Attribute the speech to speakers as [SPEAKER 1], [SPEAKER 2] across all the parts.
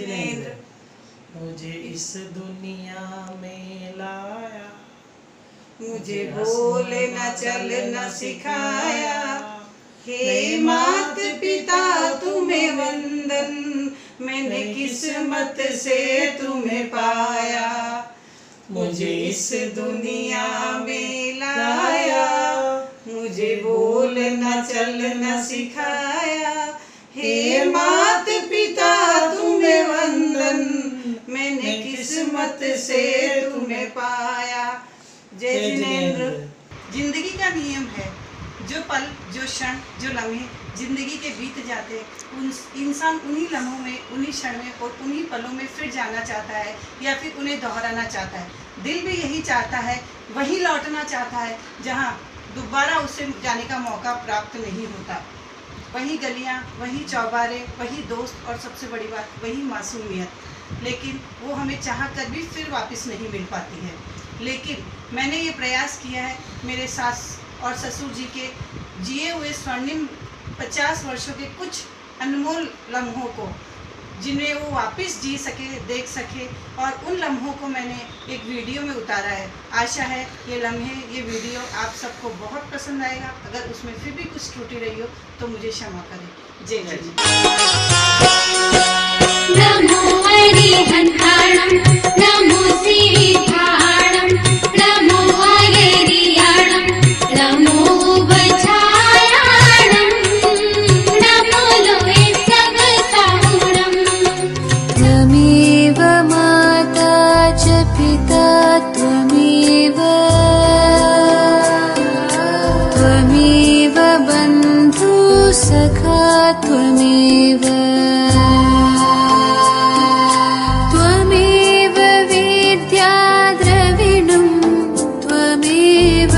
[SPEAKER 1] जिनेंद्र मुझे इस दुनिया में लाया,
[SPEAKER 2] मुझे बोले न चलना सिखाया। हे मात पिता तुम्हें वंदन, मैंने किस्मत से तुम्हें पाया। मुझे इस दुनिया में लाया, मुझे बोलना चलना सिखाया। हे मात पिता तुम्हें वंदन, मैंने किस्मत से तुम्हें पाया। जय जिनेंद्र। जिंदगी का नियम है, जो पल, जो क्षण, जो लम्हे जिंदगी के बीत जाते, इंसान उन्हीं लम्हों में, उन्हीं क्षण में और उन्हीं पलों में फिर जाना चाहता है या फिर उन्हें दोहराना चाहता है। दिल भी यही चाहता है, वही लौटना चाहता है जहां दोबारा उसे जाने का मौका प्राप्त नहीं होता। वही गलियां, वही चौबारे, वही दोस्त और सबसे बड़ी बात वही मासूमियत। लेकिन वो हमें चाह कर भी फिर वापस नहीं मिल पाती है। लेकिन मैंने ये प्रयास किया है मेरे सास और ससुर जी के जिए हुए स्वर्णिम 50 वर्षों के कुछ अनमोल लम्हों को, जिन्हें वो वापस जी सके, देख सके, और उन लम्हों को मैंने एक वीडियो में उतारा है। आशा है ये लम्हे, ये वीडियो आप सबको बहुत पसंद आएगा। अगर उसमें फिर भी कुछ त्रुटि रही हो तो मुझे क्षमा करें। जय जय जी।
[SPEAKER 3] नमो हरिहंताणं, नमो श्रीधाणं, नमो हरियाणं, नमो बछायाणं, नमो लोहे सगसाहुणं। त्वमेव माता च पिता त्वमेव, त्वमेव बन्धु सखा त्वमेव, त्वमेव विद्या द्रविणं त्वमेव,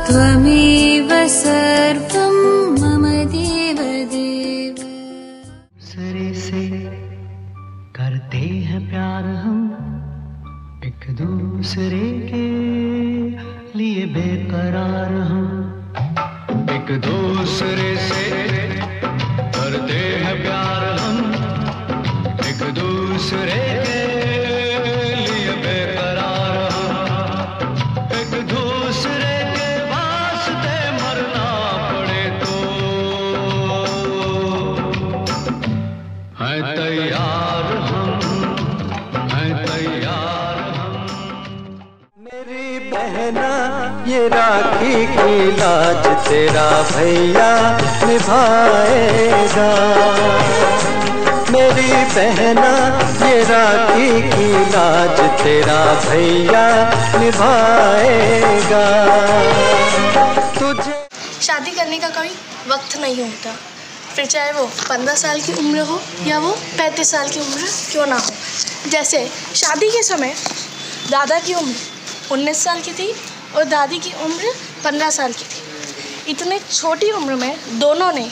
[SPEAKER 3] त्वमेव सर्वं मम देव देव।
[SPEAKER 4] सरे से करते हैं प्यार हम, एक दूसरे के लिए बेकरार हम। एक दूसरे से करते हैं प्यार हम, एक दूसरे के लिए बेकरार हम। एक दूसरे के वास्ते मरना पड़े तो हैं तैयार हम, हैं तैयार हम।
[SPEAKER 5] मेरी बहना ये राखी की लाज तेरा भैया निभाएगा। मेरी बहना ये राखी की लाज तेरा भैया निभाएगा। तुझे
[SPEAKER 6] शादी करने का कोई वक्त नहीं होता, फिर चाहे वो 15 साल की उम्र हो या वो 35 साल की उम्र क्यों ना हो। जैसे शादी के समय दादा की उम्र 19 साल की थी और दादी की उम्र 15 साल की थी। इतने छोटी उम्र में दोनों ने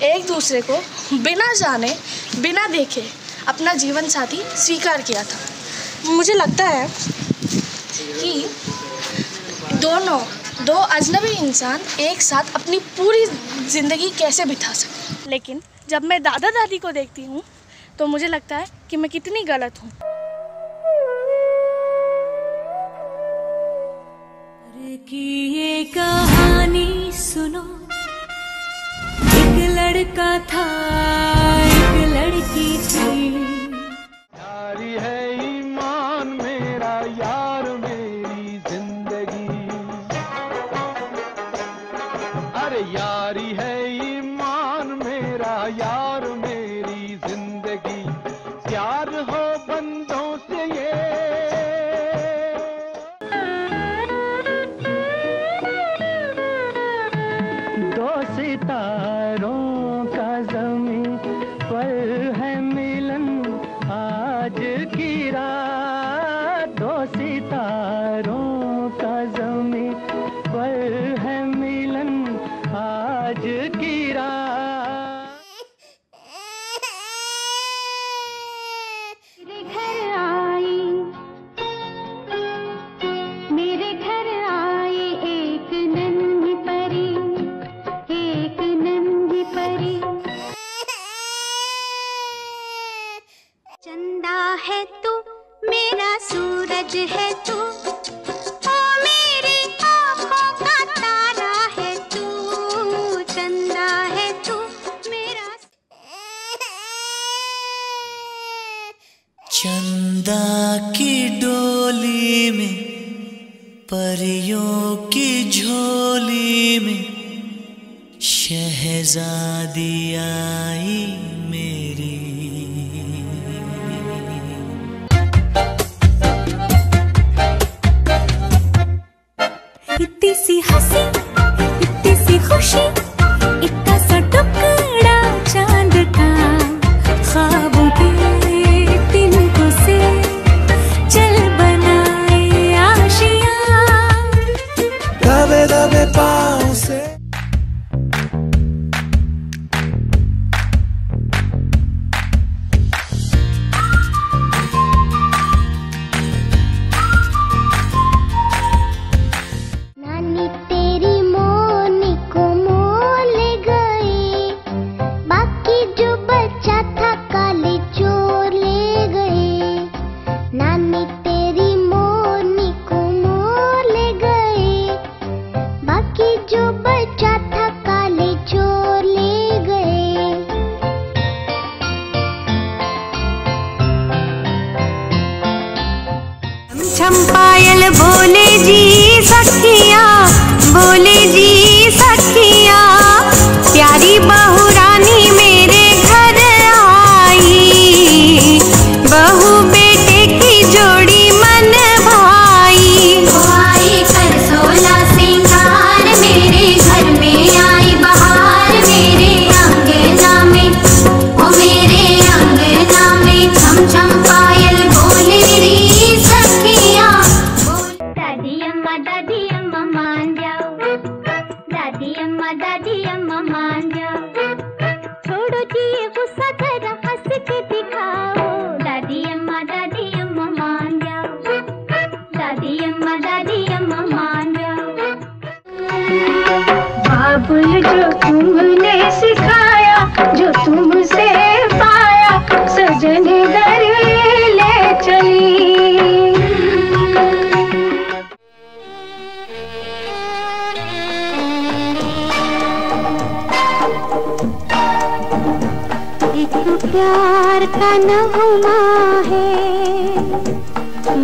[SPEAKER 6] एक दूसरे को बिना जाने, बिना देखे अपना जीवन साथी स्वीकार किया था। मुझे लगता है कि दो अजनबी इंसान एक साथ अपनी पूरी ज़िंदगी कैसे बिता सकते। लेकिन जब मैं दादा दादी को देखती हूँ तो मुझे लगता है कि मैं कितनी गलत हूँ।
[SPEAKER 3] की ये कहानी सुनो, एक लड़का था एक लड़की थी।
[SPEAKER 5] यारी है ईमान मेरा यार मेरी जिंदगी, अरे यारी है ईमान मेरा यार मेरी जिंदगी। प्यार हो बंदों से ये सितारों का ज़मीं पर है मिलन।
[SPEAKER 3] है तू, मेरा सूरज है तू, ओ मेरी आँखों का तारा है तू, चंदा है तू मेरा।
[SPEAKER 7] चंदा की डोली में, परियों की झोली में, शहजादी आई मेरी।
[SPEAKER 3] इतनी सी हंसी, इतनी सी खुशी, इतना सा टुकड़ा चांद का, ख्वाबों के तिनकों से चल बनाए आशियाँ,
[SPEAKER 7] दबे दबे पाँव से।
[SPEAKER 3] चंपायल बोले जी सखिया, बोले जी सखिया, प्यारी बहू रानी मेरे घर आई, बहू बेटे की जोड़ी मन भाई, आई कर 16 सिंगार, मेरे घर में आई बहार, मेरे अंगना में, ओ मेरे अंगना में, छम छम पायल बोले री सखिया। दादी अम्मा मान जाओ, दादी अम्मा मान जाओ, छोड़ो जी ये गुस्सा जरा हंस के दिखाओ, दादी अम्मा मान जाओ, दादी अम्मा मान जाओ। बाबुल जो तुमने सिखाया, जो तुमसे पाया, सजन घर ले चली। प्यार का नगमा है,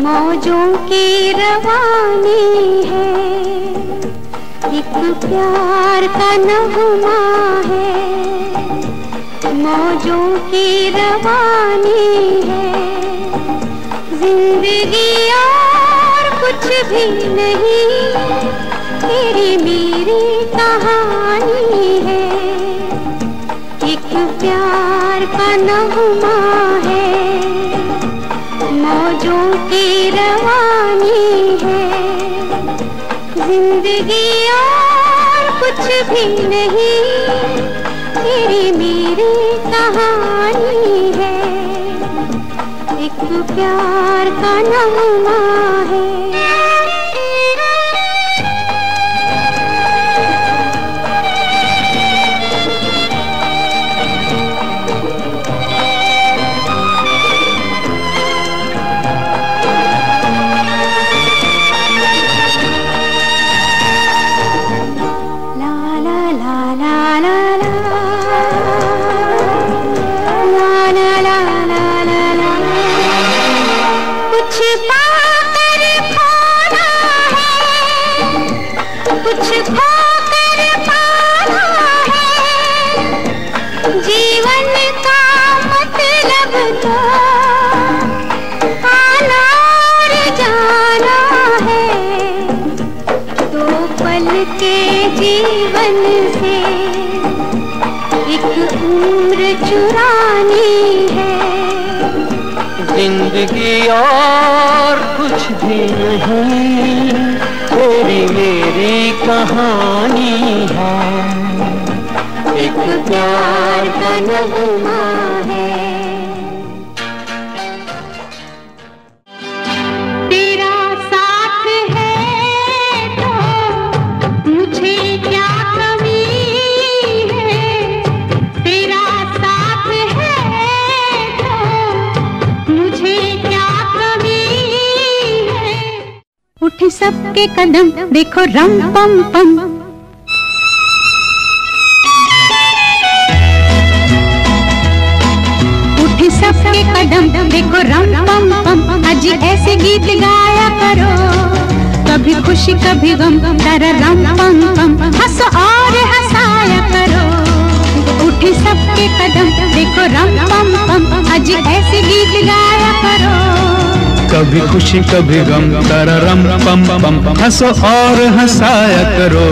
[SPEAKER 3] मौजों की रवानी है, एक प्यार का नगमा है, मौजों की रवानी है, जिंदगी और कुछ भी नहीं, तेरी मेरी कहानी है, एक प्यार का नगमा है, मौजों की रवानी है, जिंदगी और कुछ भी नहीं, तेरी मेरी कहानी है, एक प्यार का नगमा है। कुछ पाकर पाना है, कुछ खोकर पाना है, जीवन का मतलब तो आना और जाना है, दो पल के जीवन से एक उम्र चुरानी है,
[SPEAKER 5] जिंदगी और कुछ भी नहीं, तेरी मेरी कहानी है, एक प्यार का नगमा है।
[SPEAKER 3] तेरा साथ है तो मुझे क्या कमी है, तेरा साथ है तो मुझे
[SPEAKER 8] सबके कदम देखो रम पम पम। उठे सबके कदम देखो रम पम पम। आज ऐसे गीत गाया करो, कभी खुशी कभी गम तारा रम पम पम। हंसो और हंसाया करो। उठे सबके कदम देखो रम पम पम। आज ऐसे गीत गाया करो,
[SPEAKER 9] कभी खुशी कभी गम तारा रम पम पम। हंसो और हंसाया करो।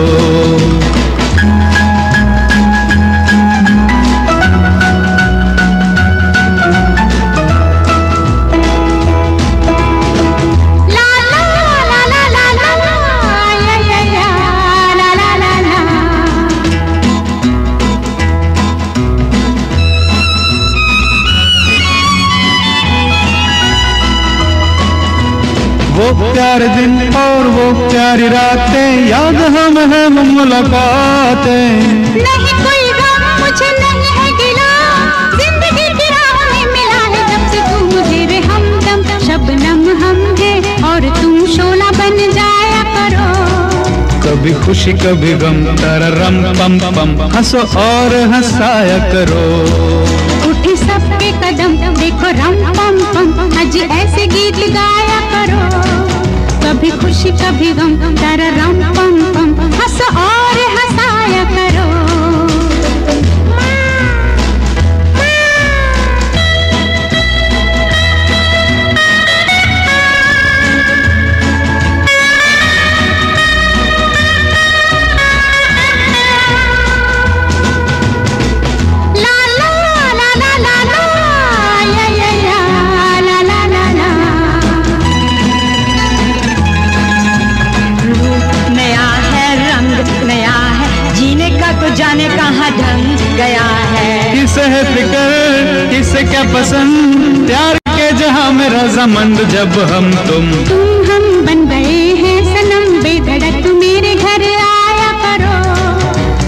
[SPEAKER 9] वो प्यारे दिन और वो प्यारी रातें याद हम है मुलाकातें।
[SPEAKER 8] नहीं कोई गम मुझे नहीं है गिला, जिंदगी की राह में मिला है जब से तू मुझे रे हमदम। शबनम हम है और तुम शोला बन जाया करो,
[SPEAKER 9] कभी खुशी कभी गम तारा रम पम पम। हंसो और हंसाया करो।
[SPEAKER 8] उठे सबके कदम देखो रम पम पम। आज ऐसे गीत गाया करो, कभी खुशी कभी गम तारा रम पम पम। हंसो और हंसाया करो।
[SPEAKER 10] जाने कहाँ ढंग गया है।
[SPEAKER 9] किसे है फिक्र किसे क्या पसंद, प्यार के जहाँ में रजामंद जब हम तुम
[SPEAKER 8] हम बन गए हैं सनम बेधड़क मेरे घर आया करो,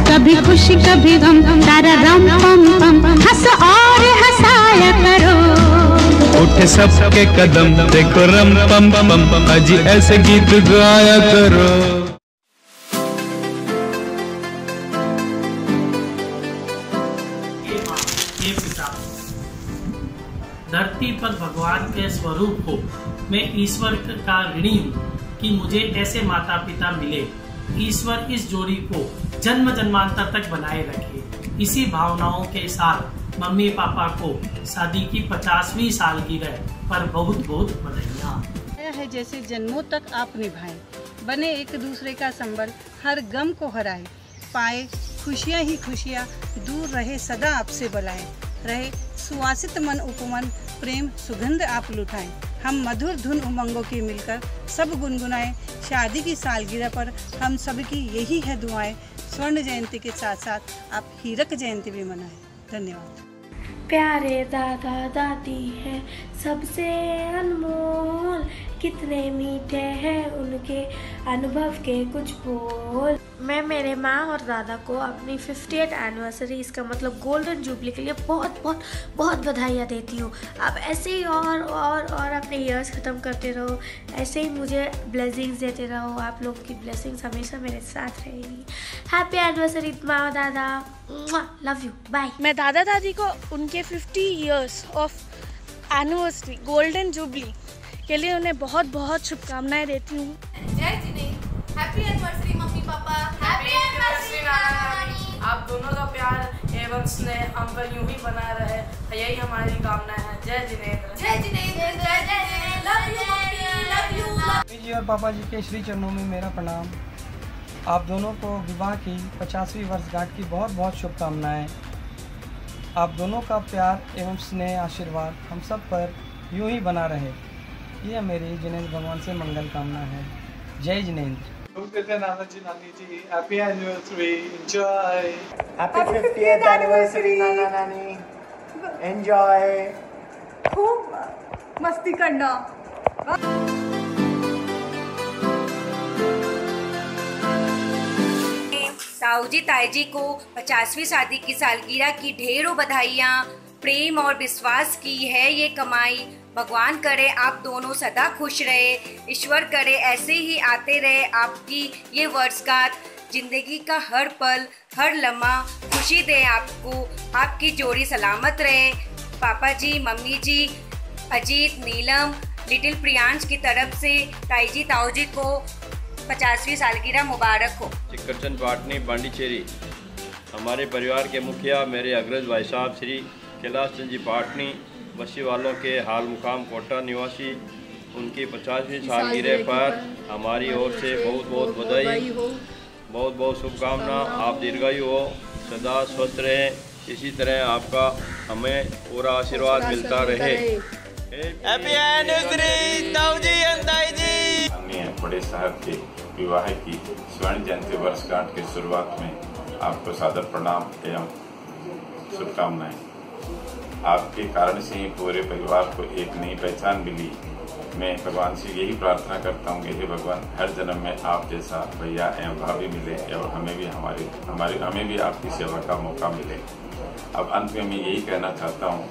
[SPEAKER 8] कभी खुशी कभी गम तारा रम पम पम। हंस और हंसाया करो।
[SPEAKER 9] उठे सबके कदम देखो रम पम पम। अजी ऐसे गीत गाया करो।
[SPEAKER 1] धरती पर भगवान के स्वरूप हो, मैं ईश्वर का ऋणी हूँ कि मुझे ऐसे माता पिता मिले। ईश्वर इस जोड़ी को जन्म जन्मांतर तक बनाए रखे। इसी भावनाओं के साथ मम्मी पापा को शादी की 50वीं सालगिरह पर बहुत बहुत बधाइयाँ।
[SPEAKER 2] है जैसे जन्मों तक आप निभाएं, बने एक दूसरे का संबल, हर गम को हराए, पाए खुशियाँ ही खुशियाँ, दूर रहे सदा आपसे बलाएं, रहे सुवासित मन उपमन, प्रेम सुगंध आप लुटाएं। हम मधुर धुन उमंगों की मिलकर सब गुनगुनाएं। शादी की सालगिरह पर हम सब की यही है दुआएं। स्वर्ण जयंती के साथ साथ आप हीरक जयंती भी मनाएं। धन्यवाद।
[SPEAKER 6] प्यारे दादा दादी है सबसे अनमोल, कितने मीठे हैं उनके अनुभव के कुछ बोल। मैं मेरे माँ और दादा को अपनी 50th एनिवर्सरी, इसका मतलब गोल्डन जुबली के लिए बहुत बहुत बहुत बधाइयाँ देती हूँ। आप ऐसे ही और अपने ईयर्स ख़त्म करते रहो, ऐसे ही मुझे ब्लेसिंग्स देते रहो। आप लोगों की ब्लेसिंग्स हमेशा मेरे साथ रहेगी। हैप्पी एनिवर्सरी माँ दादा, लव यू, बाय। मैं दादा दादी को उनके 50 years of anniversary golden jubilee के लिए उन्हें बहुत बहुत शुभकामनाएं देती हूँ।
[SPEAKER 11] जय Jinendra, happy anniversary mummy papa, happy anniversary नाना नानी। आप दोनों का प्यार एवं स्नेह हम पर यूं ही बना रहे, यही हमारी कामना है। जय जिनेंद्र, जय जिनेंद्र, जय Jinendra, love you mummy, love you.
[SPEAKER 12] Mummy जी और पापा जी के श्री चरणों में मेरा प्रणाम। आप दोनों को विवाह की 50वीं वर्षगांठ की बहुत बहुत शुभकामनाएं। आप दोनों का प्यार एवं स्नेह आशीर्वाद हम सब पर यूं ही बना रहे, यह मेरी जिनेंद्र भगवान से मंगल कामना है। जय जिनेंद्र।
[SPEAKER 13] नाना जी नानी जी, happy anniversary, enjoy.
[SPEAKER 14] Happy 50th anniversary नाना नानी, एंजॉय।
[SPEAKER 2] खूब मस्ती करना।
[SPEAKER 15] ताऊ जी ताई जी को 50वीं शादी की सालगिरह की ढेरों बधाइयाँ। प्रेम और विश्वास की है ये कमाई। भगवान करे आप दोनों सदा खुश रहे, ईश्वर करे ऐसे ही आते रहे आपकी ये वर्षगांठ। जिंदगी का हर पल हर लम्हा खुशी दे आपको, आपकी जोड़ी सलामत रहे। पापा जी, मम्मी जी, अजीत, नीलम, लिटिल प्रियांश की तरफ से ताई जी, ताऊ जी को 50वीं सालगिरह मुबारक हो।
[SPEAKER 16] चिक्करचंद पाटनी, पांडिचेरी। हमारे परिवार के मुखिया मेरे अग्रज भाई साहब श्री कैलाश चंद जी पाटनी, बस्ती वालों के हाल मुकाम कोटा निवासी, उनकी 50वीं सालगिरह पर हमारी ओर से बहुत बहुत बधाई, बहुत बहुत शुभकामना। आप दीर्घायु हो, सदा स्वस्थ रहें, इसी तरह आपका हमें पूरा आशीर्वाद मिलता रहे।
[SPEAKER 17] हैप्पी एनिवर्सरी ताऊ जी एंड ताई जी।
[SPEAKER 18] अन्य बड़े साहब के विवाह की स्वर्ण जयंती वर्षगांठ की शुरुआत में आपको सादर प्रणाम एवं शुभकामनाएं। आपके कारण से ही पूरे परिवार को एक नई पहचान मिली। मैं भगवान से यही प्रार्थना करता हूँ कि हे भगवान, हर जन्म में आप जैसा भैया एवं भाभी मिले और हमें भी आपकी सेवा का मौका मिले। अब अंत में मैं यही कहना चाहता हूँ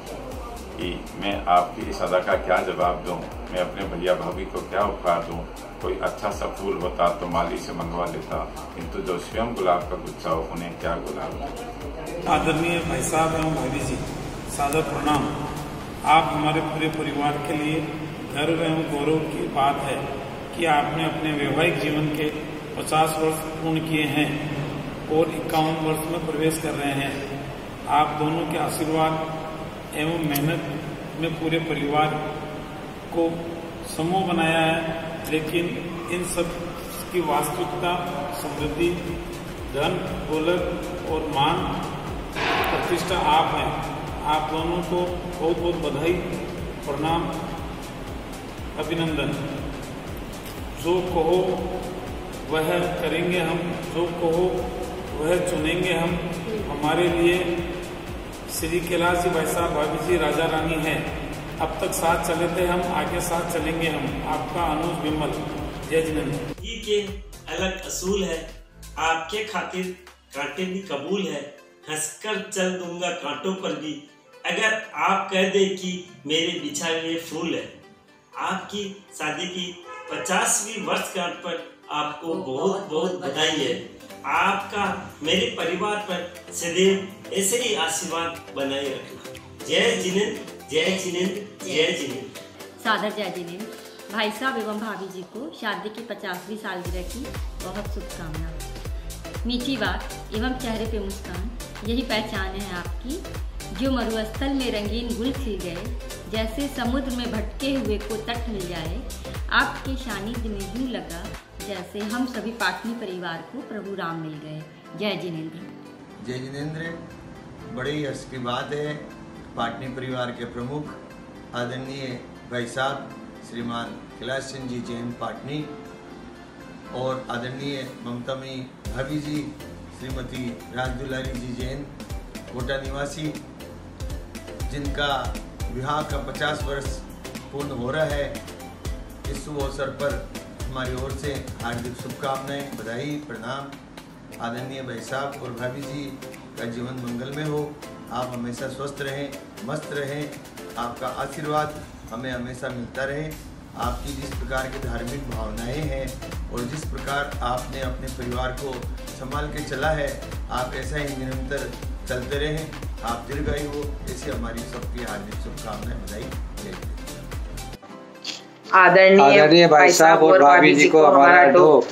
[SPEAKER 18] कि मैं आपकी इस अदा का क्या जवाब दूँ, मैं अपने भैया भाभी को क्या उपहार दूँ। कोई अच्छा सा फूल होता तो माली से मंगवा लेता, किंतु जो स्वयं गुलाब का गुच्छा हो उन्हें क्या गुलाब दूँ।
[SPEAKER 19] आदरणीय भाई साहब एवं भाभी जी, सादर प्रणाम। आप हमारे पूरे परिवार के लिए गर्व एवं गौरव की बात है कि आपने अपने वैवाहिक जीवन के 50 वर्ष पूर्ण किए हैं और 51 वर्ष में प्रवेश कर रहे हैं। आप दोनों के आशीर्वाद एवं मेहनत में पूरे परिवार को समूह बनाया है, लेकिन इन सब की वास्तविकता समृद्धि, धन, दौलत और मान प्रतिष्ठा आप हैं। आप दोनों को बहुत बहुत बधाई, प्रणाम, अभिनंदन। जो कहो वह करेंगे हम, जो कहो वह चुनेंगे हम। हमारे लिए श्री कैलाश जी भाई साहब, भाभी जी, राजा रानी हैं। अब तक साथ चले थे हम, आगे साथ चलेंगे हम। आपका अनुज विमल। जय जिनेंद्र।
[SPEAKER 20] के अलग असूल है, आपके खातिर कांटे भी कबूल है। हंसकर चल दूंगा कांटों पर भी, अगर आप कह दे कि मेरे बिछाए हुए फूल है। आपकी शादी की 50वीं वर्षगांठ पर आपको बहुत बहुत बधाई है। आपका मेरे परिवार पर सदैव ऐसे ही आशीर्वाद बनाए रखना। जय जिनेंद्र, जय जिनेंद्र, जय जिनेंद्र।
[SPEAKER 21] सादर जय जिनेंद्र। भाई साहब एवं भाभी जी को शादी की 50वीं सालगिरह की बहुत शुभकामना। मीठी बात एवं चेहरे पे मुस्कान, यही पहचान है आपकी। जो मरुस्थल में रंगीन गुल खिल गए, जैसे समुद्र में भटके हुए को तट मिल जाए। आपके सानिध्य में यूं लगा जैसे हम सभी पाटनी परिवार को प्रभु राम मिल गए। जय जिनेंद्र।
[SPEAKER 22] जय जिनेंद्र। बड़े ही हर्ष की बात है, पाटनी परिवार के प्रमुख आदरणीय भाई साहब श्रीमान कैलाश चंद जी जैन पाटनी और आदरणीय ममतामयी भाभी जी श्रीमती राजदुलारी जी जैन कोटा निवासी, जिनका विवाह का 50 वर्ष पूर्ण हो रहा है। इस शुभ अवसर पर हमारी ओर से हार्दिक शुभकामनाएं, बधाई, प्रणाम। आदरणीय भाई साहब और भाभी जी का जीवन मंगलमय हो। आप हमेशा स्वस्थ रहें, मस्त रहें। आपका आशीर्वाद हमें हमेशा मिलता रहे। आपकी जिस प्रकार की धार्मिक भावनाएं हैं और जिस प्रकार आपने अपने परिवार को संभाल के चला है, आप ऐसा ही निरंतर चलते रहें। आप दीर्घायु हो, ऐसी हमारी सबकी हार्दिक शुभकामनाएं, बधाई।
[SPEAKER 23] आदरणीय भाई साहब और भाभी जी को हमारा ढो।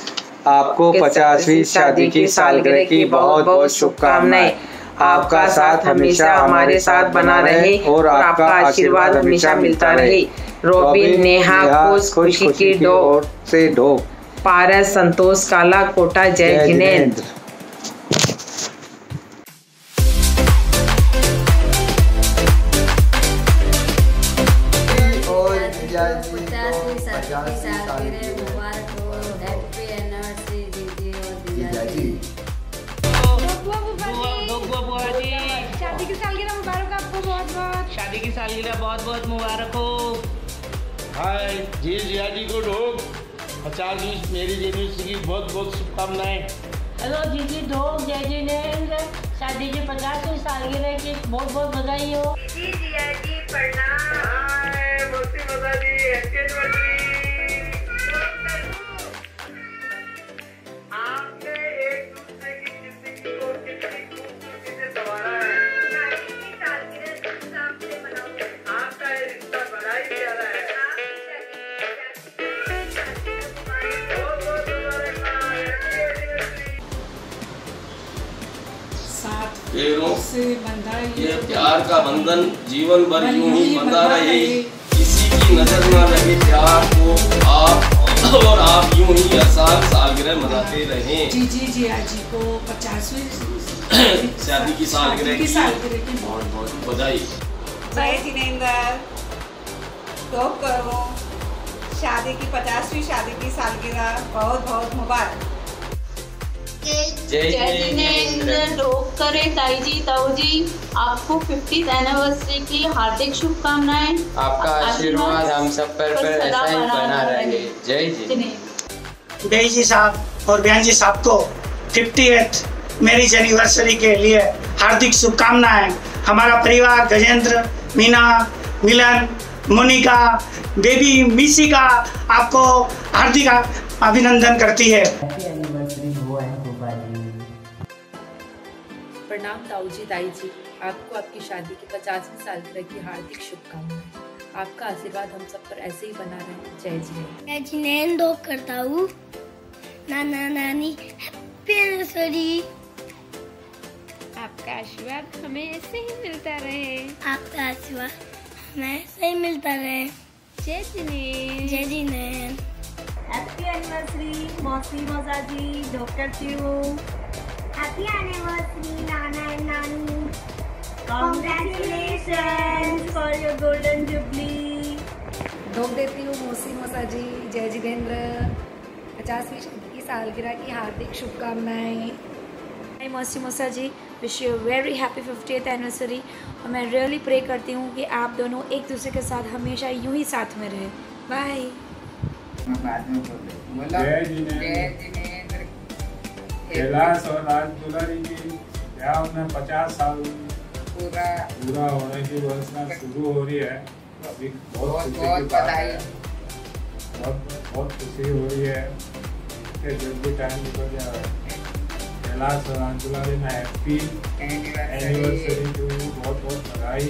[SPEAKER 23] आपको 50वीं शादी की सालगिरह की बहुत बहुत शुभकामनाएं। आपका साथ हमेशा हमारे साथ बना रहे और आपका आशीर्वाद हमेशा मिलता रहे। रोबिन, नेहा, खुशी की डोर से ढो।
[SPEAKER 24] पारस, संतोष, काला कोटा। जय जिनेंद्र।
[SPEAKER 25] शादी की सालगिरह मुबारक आपको, बहुत बहुत
[SPEAKER 1] शादी की सालगिरह बहुत बहुत मुबारक हो।
[SPEAKER 26] हाय जी जिया जी को ढोक 50वीं मेरी एनिवर्सरी की बहुत बहुत शुभकामनाएं।
[SPEAKER 27] हेलो जी ढोक। जय जिनेंद्र।
[SPEAKER 21] शादी की 50वीं सालगिरह की बहुत बहुत बधाई हो।
[SPEAKER 15] जी जिया जी प्रणाम।
[SPEAKER 3] आपने एक दूसरे की जिंदगी को कितनी खूबसूरती से संवारा है। आपका ये रिश्ता बड़ा ही प्यारा है।
[SPEAKER 4] ये प्यार का बंधन जीवन भर यूं ही बंधा रहे, किसी की नजर न लगे प्यार को आप और आप यूं ही हर साल सालगिरह मनाते रहें।
[SPEAKER 2] जी जिया जी को 50वीं
[SPEAKER 4] शादी की सालगिरह की बहुत बहुत बधाई।
[SPEAKER 2] जय जिनेंद्र, तो करो शादी की 50वीं शादी की सालगिरह बहुत बहुत मुबारक।
[SPEAKER 21] जय जिनेंद्र, ढोक करे ताई जी ताऊ जी, आपको 50th एनिवर्सरी की हार्दिक शुभकामनाएं।
[SPEAKER 23] आपका आशीर्वाद हम सब पर ऐसा ही बना रहे। जय
[SPEAKER 5] बेई जी साहब और बयान जी साहब को 50th मैरिज एनिवर्सरी के लिए हार्दिक शुभकामनाएं। हमारा परिवार गजेंद्र, मीना, मिलन, मोनिका, बेबी मिसिका आपको हार्दिक अभिनंदन करती है।
[SPEAKER 7] प्रणाम ताऊ जी ताई जी, आपको आपकी शादी की 50वीं सालगिरह की हार्दिक शुभकामनाएं। आपका आशीर्वाद हम सब पर ऐसे ही बना रहे। जय जिनेंद्र।
[SPEAKER 8] मैं जिनेंद्र दो करता हूँ। नाना नानी हैप्पी एनिवर्सरी।
[SPEAKER 25] आपका आशीर्वाद हमें ऐसे ही मिलता रहे।
[SPEAKER 8] आपका आशीर्वाद हमें ऐसे ही मिलता रहे।
[SPEAKER 25] जय जिनेंद्र।
[SPEAKER 8] जय जिनेंद्र।
[SPEAKER 10] हैप्पी एनिवर्सरी मौसी मौसा जी, ढोक करती हूँ। हैप्पी एनिवर्सरी नाना एंड नानी। Congratulations for your golden jubilee।
[SPEAKER 7] ढोक देती हूँ मौसी मौसा जी। जय जिनेंद्र, 50वीं शादी की सालगिरह की हार्दिक शुभकामनाएं। हाय मौसी मौसा जी, wish you very happy 50th anniversary. और मैं रियली प्रे करती हूँ कि आप दोनों एक दूसरे के साथ हमेशा यूं ही साथ में रहे। बाय।
[SPEAKER 19] जय जिनेंद्र, कैलाश और राज दुलारी की ब्याह में 50 साल पूरा होने की वर्षगांठ शुरू हो रही है। अभी बहुत बधाई, बहुत खुशी हो रही है कि जल्दी टाइम निकल जा रहा है। कैलाश और राज दुलारी में हैप्पी एनिवर्सरी टू यू, बहुत बहुत बधाई।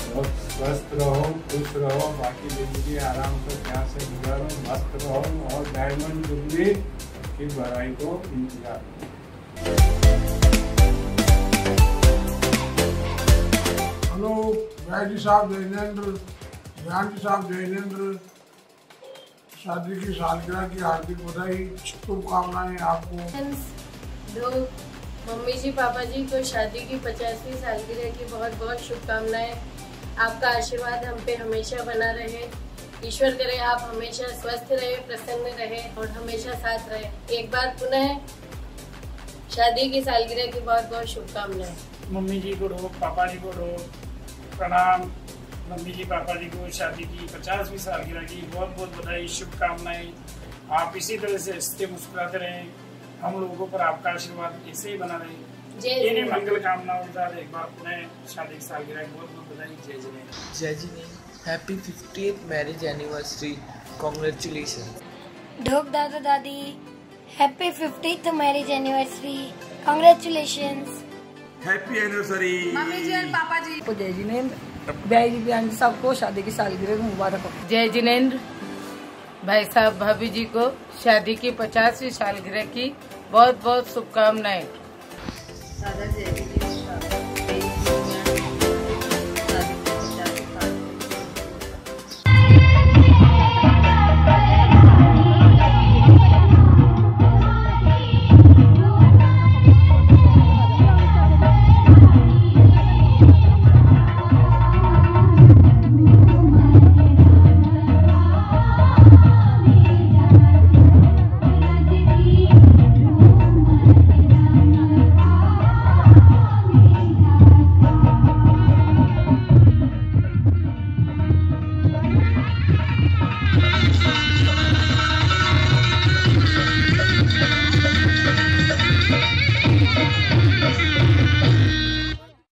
[SPEAKER 19] बहुत स्वस्थ रहो, खुश रहो, बाकी जिंदगी आराम से प्यार से गुजारो, मस्त रहो और डायमंड जुबली की बधाई को इंतजार।
[SPEAKER 27] हेलो भाई जी साहब जैनेंद्र, बयान जी साहब जैनेंद्र, शादी की सालगिरह की हार्दिक बधाई, शुभकामनाएं आपको।
[SPEAKER 28] दो मम्मी जी पापा जी को शादी की 50वीं सालगिरह की बहुत बहुत शुभकामनाएं। आपका आशीर्वाद हम पे हमेशा बना रहे। ईश्वर करे आप हमेशा स्वस्थ रहे, प्रसन्न रहे और हमेशा साथ रहे। एक बार पुनः शादी की सालगिरह की बहुत बहुत शुभकामनाएं।
[SPEAKER 19] मम्मी जी को ढोक, पापा जी को ढोक, प्रणाम। मम्मी जी पापा जी को शादी की 50वीं सालगिरह की बहुत बहुत बधाई, शुभकामनाएं। आप इसी तरह से हंसते मुस्कुराते रहें, हम लोगों पर आपका आशीर्वाद ऐसे ही बना रहे। इन्हीं मंगल कामनाओं के साथ एक बार पुनः शादी की सालगिरह बहुत बहुत बधाई। जय जिनेंद्र।
[SPEAKER 29] जय Jinendra, happy 50th marriage anniversary, congratulation.
[SPEAKER 8] ढोक दादा दादी, happy 50th marriage anniversary, congratulations.
[SPEAKER 27] Happy anniversary
[SPEAKER 7] मम्मी जी और पापा जी को। जय जिनेंद्र, भाई जी बहन जी सबको शादी की सालगिरह मुबारक हो।
[SPEAKER 30] जय जिनेंद्र, भाई साहब भाभी जी को शादी की 50वीं सालगिरह की बहुत बहुत शुभकामनाएं।
[SPEAKER 31] दादा जय